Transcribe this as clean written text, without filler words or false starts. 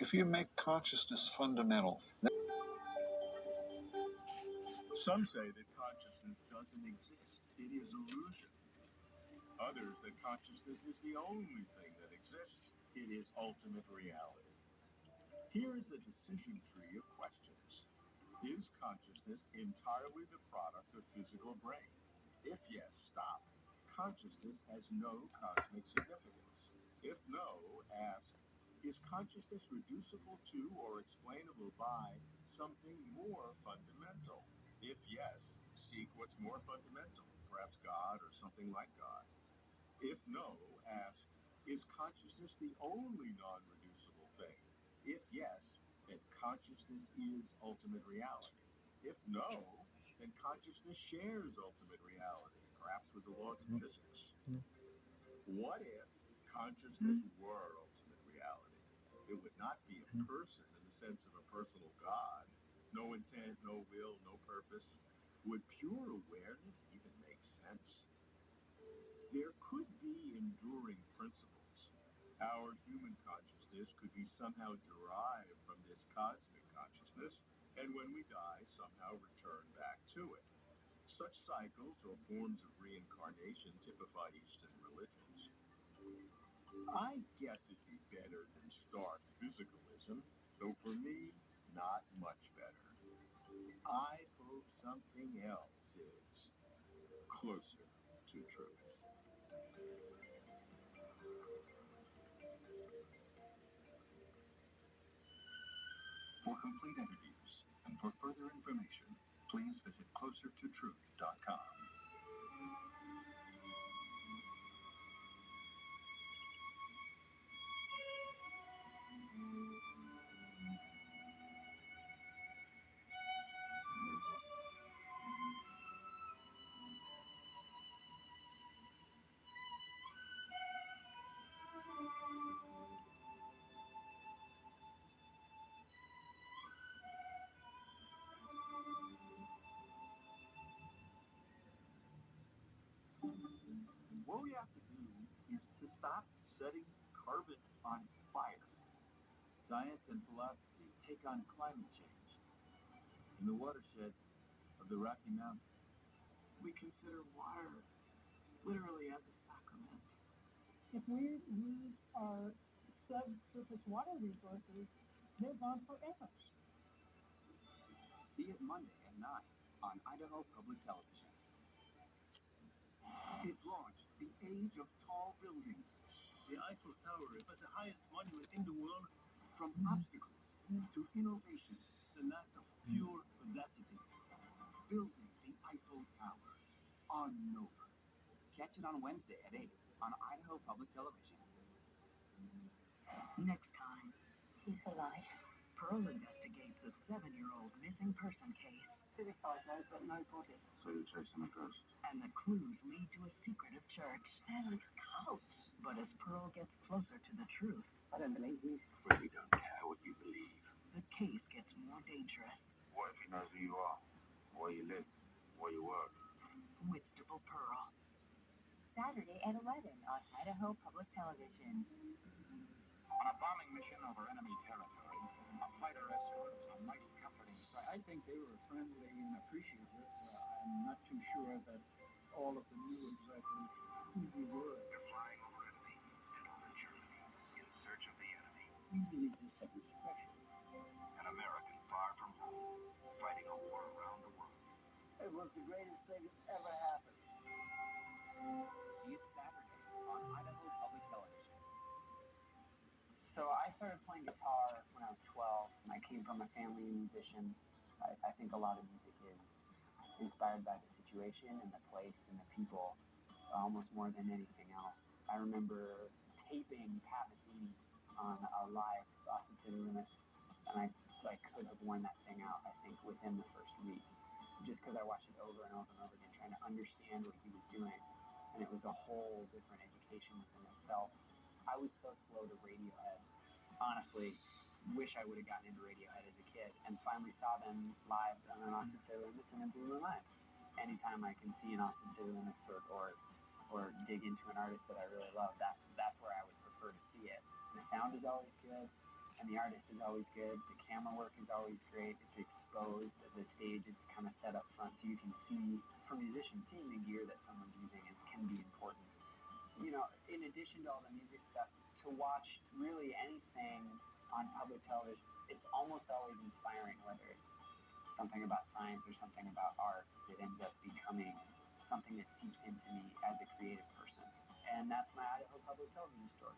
If you make consciousness fundamental, some say that consciousness doesn't exist. It is illusion. Others that consciousness is the only thing that exists. It is ultimate reality. Here is a decision tree of questions. Is consciousness entirely the product of physical brain? If yes, stop. Consciousness has no cosmic significance. If no, ask, is consciousness reducible to or explainable by something more fundamental? If yes, seek what's more fundamental, perhaps God or something like God. If no, ask, is consciousness the only non-reducible thing? If yes, then consciousness is ultimate reality. If no, then consciousness shares ultimate reality, perhaps with the laws of physics. What if consciousness were ultimate reality? It would not be a person in the sense of a personal God. No intent, no will, no purpose. Would pure awareness even make sense? There could be enduring principles. Our human consciousness could be somehow derived from this cosmic consciousness, and when we die, somehow return back to it. Such cycles or forms of reincarnation typify Eastern religions. I guess it'd be better than stark physicalism, though for me, not much better. I hope something else is closer to truth. For complete interviews and for further information, please visit closertotruth.com. What we have to do is to stop setting carbon on fire. Science and philosophy take on climate change. In the watershed of the Rocky Mountains, we consider water literally as a sacrament. If we lose our subsurface water resources, they're gone forever. See it Monday at 9 on Idaho Public Television. It launched the age of tall buildings. The Eiffel Tower was the highest monument in the world. From obstacles to innovations, an act of pure audacity. Building the Eiffel Tower on Nova. Catch it on Wednesday at 8 on Idaho Public Television. Next time, He's alive. Pearl investigates a 7-year-old missing person case. Suicide note, but no body. So you're chasing a ghost. And the clues lead to a secretive church. They're like a cult. But as Pearl gets closer to the truth, I don't believe you. really don't care what you believe. The case gets more dangerous. What if he knows who you are, where you live, where you work? Whitstable Pearl. Saturday at 11 on Idaho Public Television. On a bombing mission over enemy territory, a fighter escort was a mighty comforting sight. I think they were friendly and appreciative. I'm not too sure that all of them knew exactly who we were. They're flying over Italy and over Germany in search of the enemy. We really did something special. An American far from home, fighting a war around the world. It was the greatest thing that ever happened. See it Saturday on Idaho Public Television. So I started playing guitar when I was 12, and I came from a family of musicians. I think a lot of music is inspired by the situation and the place and the people, almost more than anything else. I remember taping Pat Metheny on a live Austin City Limits, and I could have worn that thing out, I think, within the first week, just because I watched it over and over and over again, trying to understand what he was doing, and it was a whole different education within itself. I was so slow to Radiohead. Honestly, wish I would have gotten into Radiohead as a kid, and finally saw them live on an Austin City Limits, and it blew my mind. Anytime I can see an Austin City Limits or dig into an artist that I really love, that's where I would prefer to see it. The sound is always good. and the artist is always good. The camera work is always great. It's exposed. The stage is kind of set up front, so you can see, for musicians, seeing the gear that someone's using can be important. You know, in addition to all the music stuff, to watch really anything on public television, it's almost always inspiring, whether it's something about science or something about art. It ends up becoming something that seeps into me as a creative person. And that's my Idaho Public Television story.